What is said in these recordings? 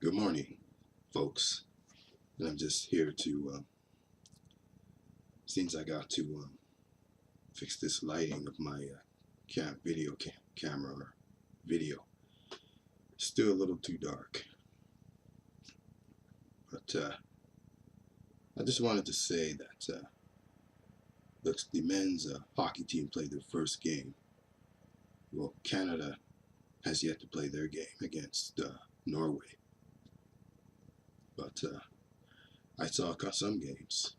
Good morning, folks. And I'm just here to, seems I got to fix this lighting of my camera or video. Still a little too dark. But I just wanted to say that looks the men's hockey team played their first game. Well, Canada has yet to play their game against Norway. But I saw some games.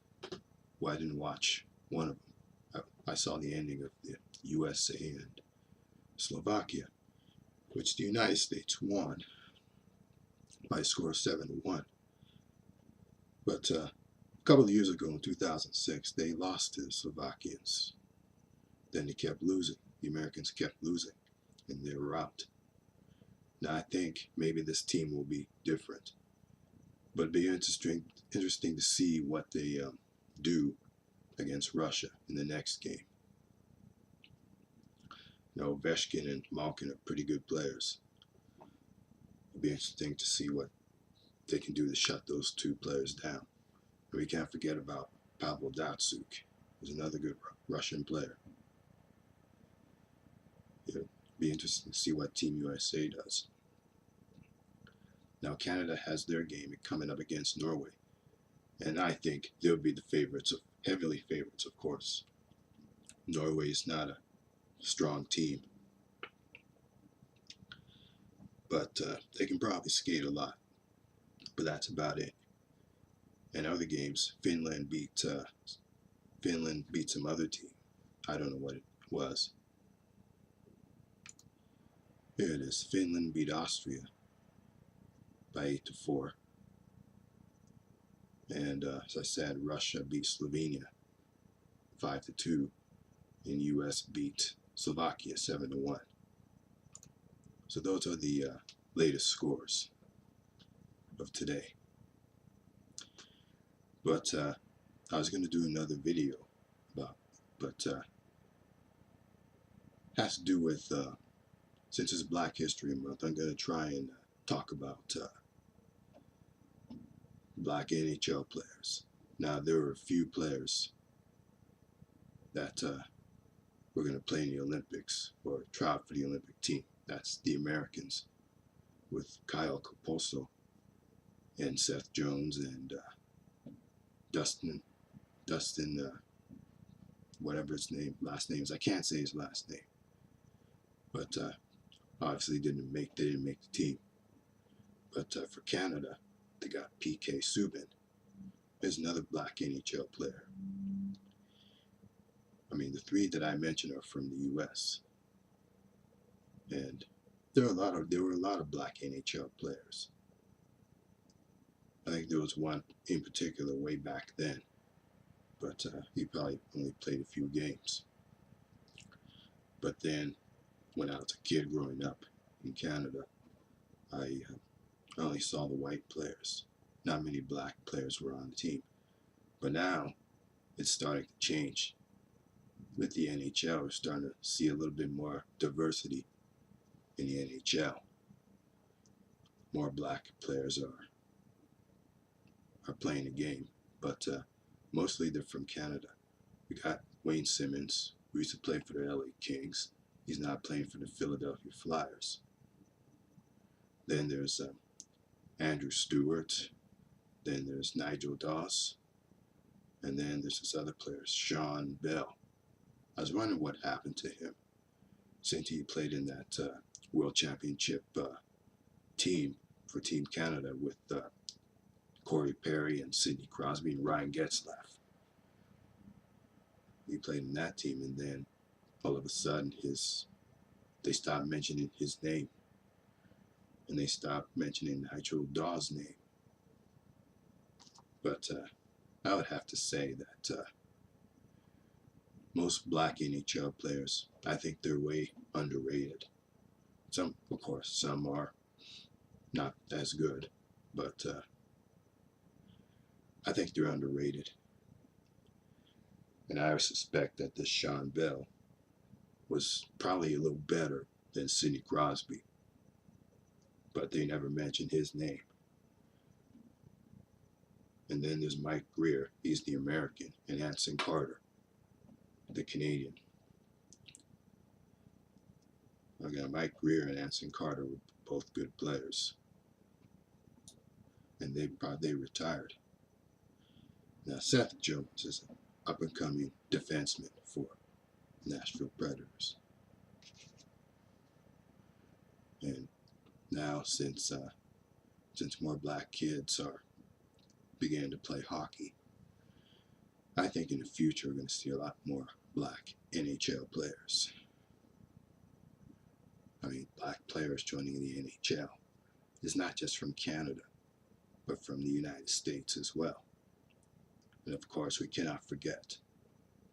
Well, I didn't watch one of them. I saw the ending of the USA and Slovakia, which the United States won by a score of 7-1. But a couple of years ago in 2006, they lost to the Slovakians. Then they kept losing. The Americans kept losing, and they were out. Now I think maybe this team will be different. But it'd be interesting to see what they do against Russia in the next game. You know, Ovechkin and Malkin are pretty good players. It'll be interesting to see what they can do to shut those two players down. And we can't forget about Pavel Datsyuk, who's another good Russian player. It'll be interesting to see what Team USA does. Now Canada has their game coming up against Norway, and I think they'll be the favorites, heavily favorites, of course. Norway is not a strong team, but they can probably skate a lot. But that's about it. And other games, Finland beat some other team. I don't know what it was. Here it is. Finland beat Austria by 8-4. And as I said, Russia beat Slovenia 5-2, and US beat Slovakia 7-1. So those are the latest scores of today. But I was going to do another video about, but has to do with since it's Black History Month, I'm going to try and talk about Black NHL players. Now, there are a few players that were going to play in the Olympics or try out for the Olympic team. That's the Americans, with Kyle Caposo and Seth Jones and Dustin, whatever his last name is. I can't say his last name, but obviously they didn't make the team. But for Canada, they got PK Subban. There's another Black NHL player. I mean, the three that I mentioned are from the U.S. And there were a lot of Black NHL players. I think there was one in particular way back then, but he probably only played a few games. But then, when I was a kid growing up in Canada, I only saw the white players. Not many Black players were on the team. But now, it's starting to change. With the NHL, we're starting to see a little bit more diversity in the NHL. More Black players are playing the game, but mostly they're from Canada. We got Wayne Simmons, who used to play for the LA Kings. He's now playing for the Philadelphia Flyers. Then there's Andrew Stewart. Then there's Nigel Doss. And then there's this other player, Sean Bell. I was wondering what happened to him since he played in that World Championship team for Team Canada with Corey Perry and Sidney Crosby and Ryan Getzlaf. He played in that team, and then all of a sudden they stopped mentioning his name, and they stopped mentioning Nigel Dawes' name. But I would have to say that most Black NHL players, I think they're way underrated. Some, of course, some are not as good, but I think they're underrated. And I suspect that this Sean Bell was probably a little better than Sidney Crosby, but they never mentioned his name. And then there's Mike Greer. He's the American. And Anson Carter, the Canadian. Again, Mike Greer and Anson Carter were both good players. And they retired. Now, Seth Jones is an up-and-coming defenseman for Nashville Predators. And now, since more black kids are beginning to play hockey, I think in the future we're going to see a lot more black NHL players. I mean, black players joining the NHL is not just from Canada, but from the United States as well. And of course, we cannot forget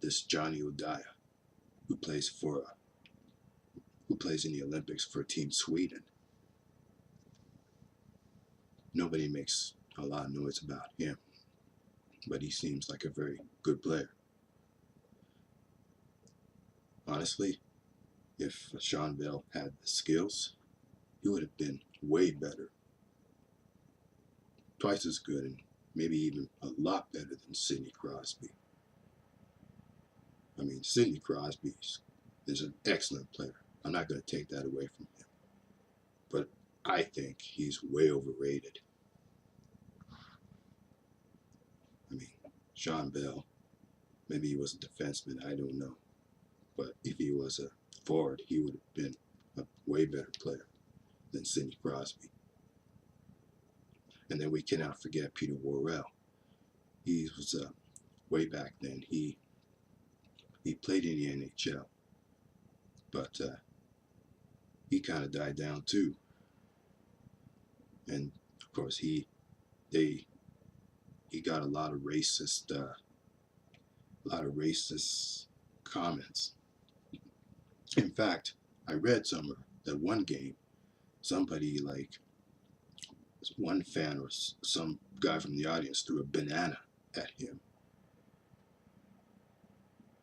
this Johnny Odaya, who plays in the Olympics for Team Sweden. Nobody makes a lot of noise about him, but he seems like a very good player. Honestly, if Sean Bell had the skills, he would have been way better. Twice as good, and maybe even a lot better than Sidney Crosby. I mean, Sidney Crosby is an excellent player. I'm not going to take that away from him. But I think he's way overrated. I mean, Sean Bell, maybe he was a defenseman, I don't know. But if he was a forward, he would have been a way better player than Sidney Crosby. And then we cannot forget Peter Worrell. He was way back then. He played in the NHL, but he kind of died down too. And of course, he got a lot of racist comments. In fact, I read somewhere that one game, somebody like one fan or some guy from the audience threw a banana at him.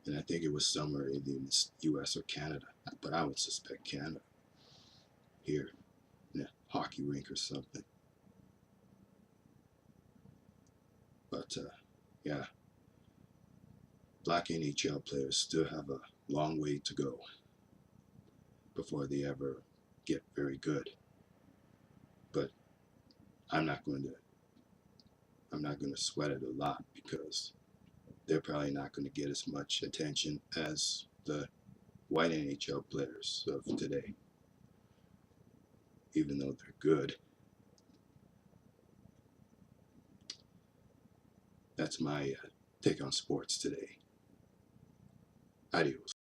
And I think it was somewhere in the US or Canada, but I would suspect Canada, here in a hockey rink or something. But yeah, black NHL players still have a long way to go before they ever get very good. But I'm not going to sweat it a lot, because they're probably not going to get as much attention as the white NHL players of today, even though they're good. That's my take on sports today. Adios.